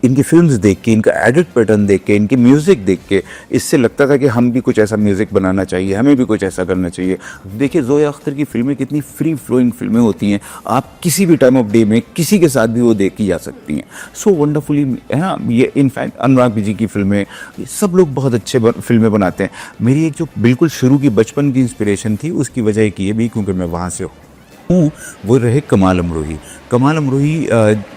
इनकी फिल्म्स देख के, इनका एडिट पैटर्न देख के, इनकी म्यूज़िक देख के, इससे लगता था कि हम भी कुछ ऐसा म्यूज़िक बनाना चाहिए, हमें भी कुछ ऐसा करना चाहिए। देखिए ज़ोया अख्तर की फिल्में कितनी फ्री फ्लोइंग फिल्में होती हैं, आप किसी भी टाइम ऑफ डे में किसी के साथ भी वो देखी जा सकती हैं। सो वंडरफुली है ना। ये इनफैक्ट अनुराग जी की फिल्में, ये सब लोग बहुत अच्छे फिल्में बनाते हैं। मेरी एक जो बिल्कुल शुरू की बचपन की इंस्पिरेशन थी, उसकी वजह एक ये भी क्योंकि मैं वहाँ से हूँ, वो रहे कमाल अमरोही। कमाल अमरोही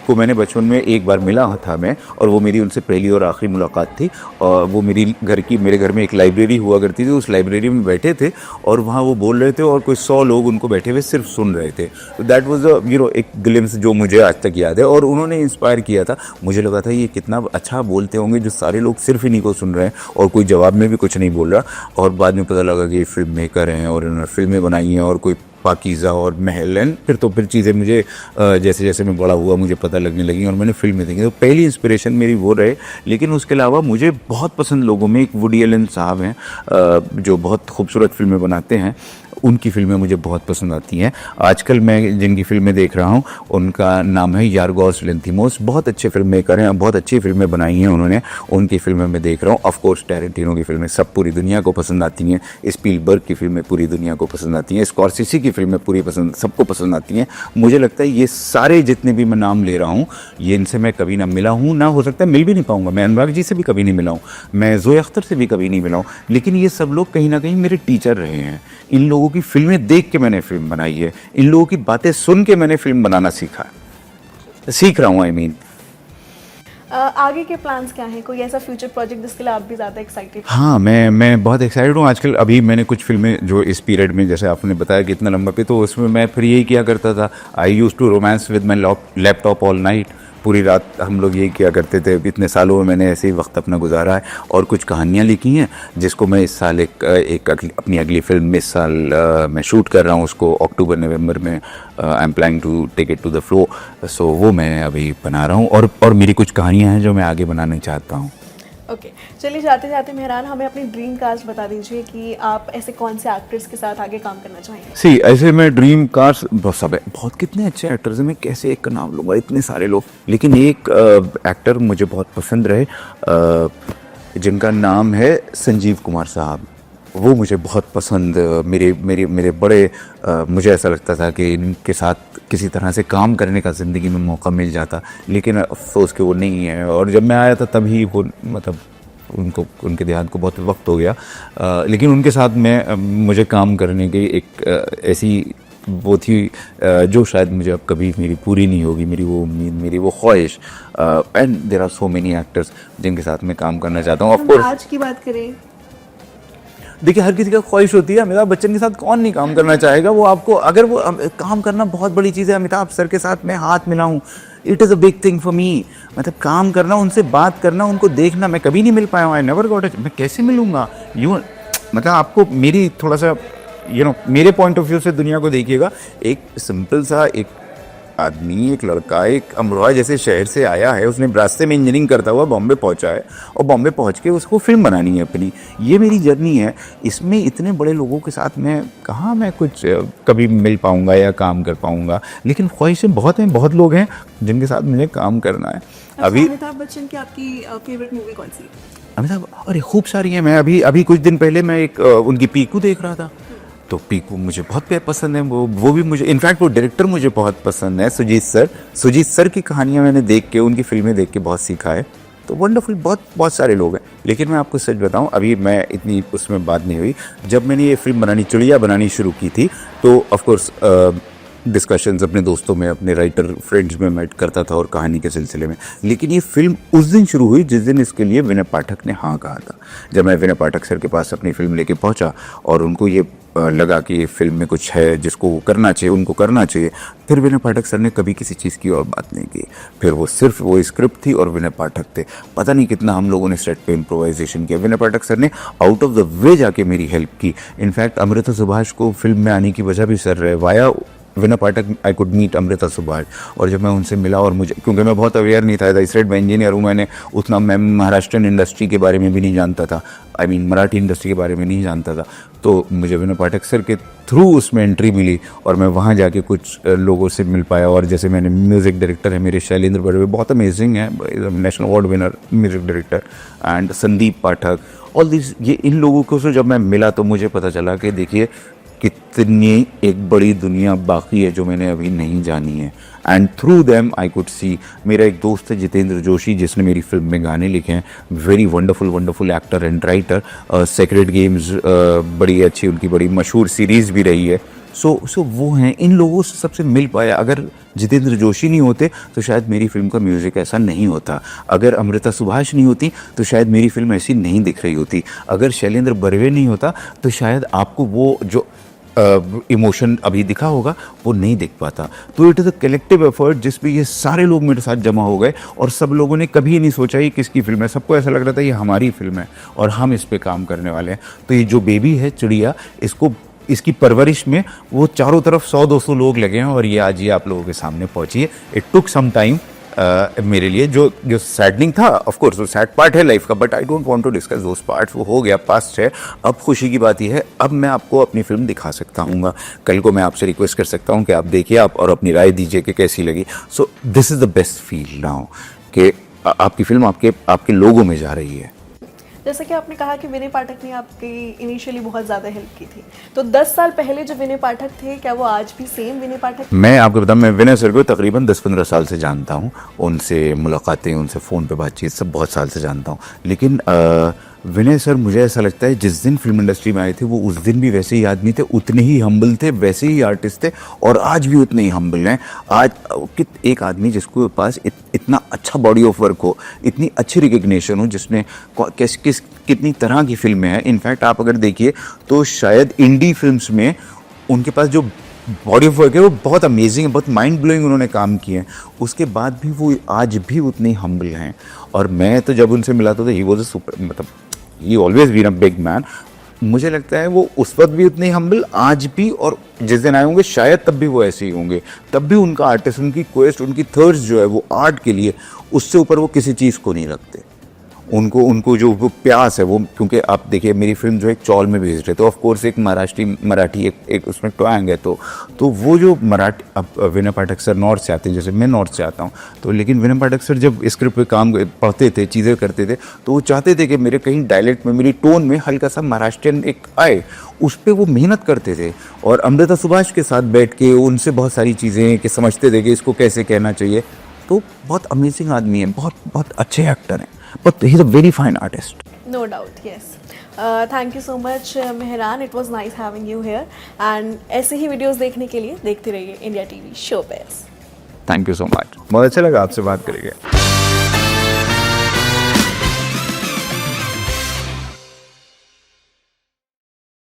को मैंने बचपन में एक बार मिला था मैं, और वो मेरी उनसे पहली और आखिरी मुलाकात थी। और वो मेरे घर में एक लाइब्रेरी हुआ करती थी, उस लाइब्रेरी में बैठे थे और वहाँ वो बोल रहे थे और कोई 100 लोग उनको बैठे हुए सिर्फ सुन रहे थे। दैट वाज एक ग्लिम्स जो मुझे आज तक याद है, और उन्होंने इंस्पायर किया था। मुझे लगा था ये कितना अच्छा बोलते होंगे जो सारे लोग सिर्फ इन्हीं को सुन रहे हैं और कोई जवाब में भी कुछ नहीं बोल रहा। और बाद में पता लगा कि ये फिल्म मेकर हैं और इन्होंने फिल्में बनाई हैं, और कोई पाकीज़ा और महल एंड फिर चीज़ें मुझे जैसे जैसे मैं बड़ा हुआ मुझे पता लगने लगी और मैंने फिल्में देखी। तो पहली इंस्पिरेशन मेरी वो रहे। लेकिन उसके अलावा मुझे बहुत पसंद लोगों में एक वुडी एलन साहब हैं जो बहुत खूबसूरत फिल्में बनाते हैं, उनकी फिल्में मुझे बहुत पसंद आती हैं। आजकल मैं जिनकी फिल्में देख रहा हूँ उनका नाम है यार्गोस लैंथिमोस। बहुत अच्छे फिल्म मेकर हैं, बहुत अच्छी फिल्में बनाई हैं उन्होंने, उनकी फिल्में मैं देख रहा हूँ। ऑफ कोर्स टैरेंटिनो की फिल्में सब पूरी दुनिया को पसंद आती हैं, स्पीलबर्ग की फिल्में पूरी दुनिया को पसंद आती हैं, स्कॉर्सेसी की फिल्में पूरी सबको पसंद आती हैं। मुझे लगता है ये सारे जितने भी मैं नाम ले रहा हूँ, ये इनसे मैं कभी ना मिला हूँ, ना हो सकता है मिल भी नहीं पाऊँगा। मैं अनुराग जी से भी कभी नहीं मिला हूँ, मैं ज़ोया अख्तर से भी कभी नहीं मिला हूँ, लेकिन ये सब लोग कहीं ना कहीं मेरे टीचर रहे हैं। इन लोगों की फिल्में देख के मैंने फिल्म बनाई है, इन लोगों की बातें सुन के मैंने फिल्म बनाना सीख रहा हूँ। आई मीन आगे के प्लान्स क्या हैं? कोई ऐसा फ्यूचर प्रोजेक्ट जिसके लिए आप भी ज़्यादा एक्साइटेड? हाँ, मैं बहुत एक्साइटेड हूँ आजकल। अभी मैंने कुछ फिल्में जो इस पीरियड में, जैसे आपने बताया कि इतना लंबा पे, तो उसमें मैं फिर यही किया करता था, I use to romance with my laptop all night. पूरी रात हम लोग यही किया करते थे। इतने सालों में मैंने ऐसे ही वक्त अपना गुजारा है और कुछ कहानियाँ लिखी हैं जिसको मैं इस साल अपनी अगली फिल्म में इस साल मैं शूट कर रहा हूँ, उसको अक्टूबर नवंबर में I am planning to take it to the floor. So वो मैं अभी बना रहा हूँ और मेरी कुछ कहानियाँ हैं जो मैं आगे बनाना चाहता हूँ। ओके, चलिए जाते जाते मेहरान हमें अपनी ड्रीम कास्ट बता दीजिए कि आप ऐसे कौन से एक्टर्स के साथ आगे काम करना चाहेंगे। सी ऐसे में ड्रीम कास्ट बहुत सब है, बहुत कितने अच्छे एक्टर्स हैं, मैं कैसे एक का नाम लूँगा, इतने सारे लोग। लेकिन एक एक्टर मुझे बहुत पसंद रहे जिनका नाम है संजीव कुमार साहब। वो मुझे बहुत पसंद, मेरे मेरे मेरे बड़े मुझे ऐसा लगता था कि इनके साथ किसी तरह से काम करने का ज़िंदगी में मौका मिल जाता, लेकिन अफसोस कि वो नहीं है। और जब मैं आया था तभी वो मतलब उनके देहांत को बहुत वक्त हो गया, लेकिन उनके साथ मुझे काम करने की एक ऐसी वो थी जो शायद मुझे अब कभी मेरी पूरी नहीं होगी, मेरी वो उम्मीद, मेरी वो ख्वाहिश। And there are so many actors जिनके साथ मैं काम करना चाहता हूँ। ऑफ कोर्स आज की बात करें, देखिए हर किसी का ख्वाहिश होती है, अमिताभ बच्चन के साथ कौन नहीं काम करना चाहेगा। वो आपको अगर वो काम करना बहुत बड़ी चीज़ है, अमिताभ सर के साथ मैं हाथ मिलाऊं, it is a big thing for me. मतलब काम करना, उनसे बात करना, उनको देखना, मैं कभी नहीं मिल पाया हूँ, आई नेवर गॉट इट। मैं कैसे मिलूँगा यूँ, मतलब आपको मेरी थोड़ा सा मेरे पॉइंट ऑफ व्यू से दुनिया को देखिएगा। एक सिंपल सा एक आदमी, एक लड़का, एक अमरोहा जैसे शहर से आया है, उसने रास्ते में इंजीनियरिंग करता हुआ बॉम्बे पहुंचा है, और बॉम्बे पहुंच के उसको फिल्म बनानी है अपनी। ये मेरी जर्नी है। इसमें इतने बड़े लोगों के साथ मैं कहाँ मैं कुछ कभी मिल पाऊंगा या काम कर पाऊंगा, लेकिन ख्वाहिशें बहुत हैं, बहुत लोग हैं जिनके साथ मुझे काम करना है। अभी अमिताभ बच्चन की आपकी फेवरेट मूवी कौन सी? अमिताभ, अरे खूब सारी हैं। मैं अभी कुछ दिन पहले मैं एक उनकी पीकू देख रहा था, तो पीकू मुझे बहुत पसंद है। वो भी मुझे, इनफैक्ट वो डायरेक्टर मुझे बहुत पसंद है, सुजीत सर की कहानियाँ मैंने देख के, उनकी फिल्में देख के बहुत सीखा है। तो वंडरफुल, बहुत सारे लोग हैं। लेकिन मैं आपको सच बताऊं, अभी मैं इतनी उसमें बात नहीं हुई। जब मैंने ये फिल्म चिड़िया बनानी शुरू की थी, तो ऑफकोर्स डिस्कशंस अपने दोस्तों में, अपने राइटर फ्रेंड्स में मैं करता था और कहानी के सिलसिले में। लेकिन ये फिल्म उस दिन शुरू हुई जिस दिन इसके लिए विनय पाठक ने हाँ कहा था। जब मैं विनय पाठक सर के पास अपनी फिल्म लेके पहुंचा और उनको ये लगा कि फिल्म में कुछ है जिसको करना चाहिए, उनको करना चाहिए, फिर विनय पाठक सर ने कभी किसी चीज़ की और बात नहीं की। फिर वो सिर्फ वो स्क्रिप्ट थी और विनय पाठक थे। पता नहीं कितना हम लोगों ने सेट पे इम्प्रोवाइजेशन किया। विनय पाठक सर ने आउट ऑफ द वे जाके मेरी हेल्प की। इनफैक्ट अमृता सुभाष को फिल्म में आने की वजह भी सर रहे। Via Vinay Pathak I could meet Amrita Subhash. और जब मैं उनसे मिला, और मुझे, क्योंकि मैं बहुत अवेयर नहीं था, इसरेट में इंजीनियर हूँ, मैंने उतना, मैं महाराष्ट्रियन इंडस्ट्री के बारे में भी नहीं जानता था, मराठी इंडस्ट्री के बारे में नहीं जानता था। तो मुझे विनय पाठक सर के थ्रू उसमें एंट्री मिली और मैं वहाँ जाके कुछ लोगों से मिल पाया। और जैसे मैंने म्यूज़िक डायरेक्टर है मेरे शैलेंद्र बर्वे, बहुत अमेजिंग है, national award winner music director, and Sandeep Pathak, all this, ये इन लोगों को से जब मैं मिला तो मुझे पता चला कि देखिए कितनी एक बड़ी दुनिया बाकी है जो मैंने अभी नहीं जानी है। And through them I could see, मेरा एक दोस्त है जितेंद्र जोशी जिसने मेरी फिल्म में गाने लिखे हैं, very wonderful actor and writer. Sacred Games बड़ी अच्छी, उनकी बड़ी मशहूर सीरीज़ भी रही है। सो वो हैं, इन लोगों से सबसे मिल पाया। अगर जितेंद्र जोशी नहीं होते तो शायद मेरी फिल्म का म्यूज़िक ऐसा नहीं होता। अगर अमृता सुभाष नहीं होती तो शायद मेरी फिल्म ऐसी नहीं दिख रही होती। अगर शैलेंद्र बर्वे नहीं होता तो शायद आपको वो जो इमोशन अभी दिखा होगा वो नहीं दिख पाता। तो it is a collective effort जिसमें ये सारे लोग मेरे साथ जमा हो गए, और सब लोगों ने कभी नहीं सोचा ये किसकी फिल्म है। सबको ऐसा लग रहा था ये हमारी फिल्म है और हम इस पे काम करने वाले हैं। तो ये जो बेबी है चिड़िया, इसकी परवरिश में वो चारों तरफ 100-200 लोग लगे हैं, और ये आज ये आप लोगों के सामने पहुंची है। इट टुक सम टाइम मेरे लिए, जो सैडनिंग था, ऑफ कोर्स वो सैड पार्ट है लाइफ का, but I don't want to discuss those parts. वो हो गया, पास्ट है। अब खुशी की बात यह है, अब मैं आपको अपनी फिल्म दिखा सकता हूँ। कल को मैं आपसे रिक्वेस्ट कर सकता हूँ कि आप देखिए आप और अपनी राय दीजिए कि कैसी लगी। So this is the best feel now कि आपकी फिल्म आपके लोगों में जा रही है। जैसा कि आपने कहा कि विनय पाठक ने आपकी इनिशियली बहुत ज़्यादा हेल्प की थी, तो 10 साल पहले जो विनय पाठक थे, क्या वो आज भी सेम विनय पाठक? मैं आपको बताऊं, मैं विनय सर को तकरीबन 10-15 साल से जानता हूं। उनसे मुलाकातें, उनसे फ़ोन पे बातचीत सब बहुत साल से जानता हूं। लेकिन विनय सर, मुझे ऐसा लगता है जिस दिन फिल्म इंडस्ट्री में आए थे वो उस दिन भी वैसे ही आदमी थे, उतने ही हम्बल थे, वैसे ही आर्टिस्ट थे, और आज भी उतने ही हम्बल हैं। आज एक आदमी जिसके पास इतना अच्छा बॉडी ऑफ वर्क हो, इतनी अच्छी रिकग्निशन हो, जिसने कितनी तरह की फिल्में हैं। इनफैक्ट आप अगर देखिए तो शायद इंडी फिल्म्स में उनके पास जो बॉडी ऑफ वर्क है वो बहुत अमेजिंग है, बहुत माइंड ब्लोइंग उन्होंने काम किए हैं। उसके बाद भी वो आज भी उतने हम्बल हैं। और मैं तो जब उनसे मिला तो ही वॉज अ सुपर, मतलब he always been a big man. मुझे लगता है वो उस वक्त भी उतने हम्बल, आज भी, और जिस दिन आए होंगे शायद तब भी वो ऐसे ही होंगे। तब भी उनका आर्टिस्ट, उनकी क्वेस्ट, उनकी थर्स्ट जो है वो आर्ट के लिए, उससे ऊपर वो किसी चीज़ को नहीं रखते। उनको उनको जो वो प्यास है वो, क्योंकि आप देखिए मेरी फिल्म जो है चौल में बेस्ड है, तो ऑफ कोर्स एक मराठी एक उसमें ट्वांग है, तो वो जो मराठी, अब विनय पाठक सर नॉर्थ से आते हैं, जैसे मैं नॉर्थ से आता हूँ, तो लेकिन विनय पाठक सर जब स्क्रिप्ट पे काम पढ़ते थे, चीज़ें करते थे, तो वो चाहते थे कि मेरे कहीं डायलेक्ट में, मेरी टोन में हल्का सा महाराष्ट्रियन एक आए, उस पर वो मेहनत करते थे। और अमृता सुभाष के साथ बैठ के उनसे बहुत सारी चीज़ें कि समझते थे कि इसको कैसे कहना चाहिए। तो बहुत अमेजिंग आदमी है, बहुत बहुत अच्छे एक्टर हैं, but he is a very fine artist. No doubt, yes. Thank you so much Mehran, it was nice having you here, and ऐसे ही वीडियोस देखने के लिए देखते रहिए India TV Showbiz. Thank you so much, बहुत अच्छा लगा आपसे बात करके।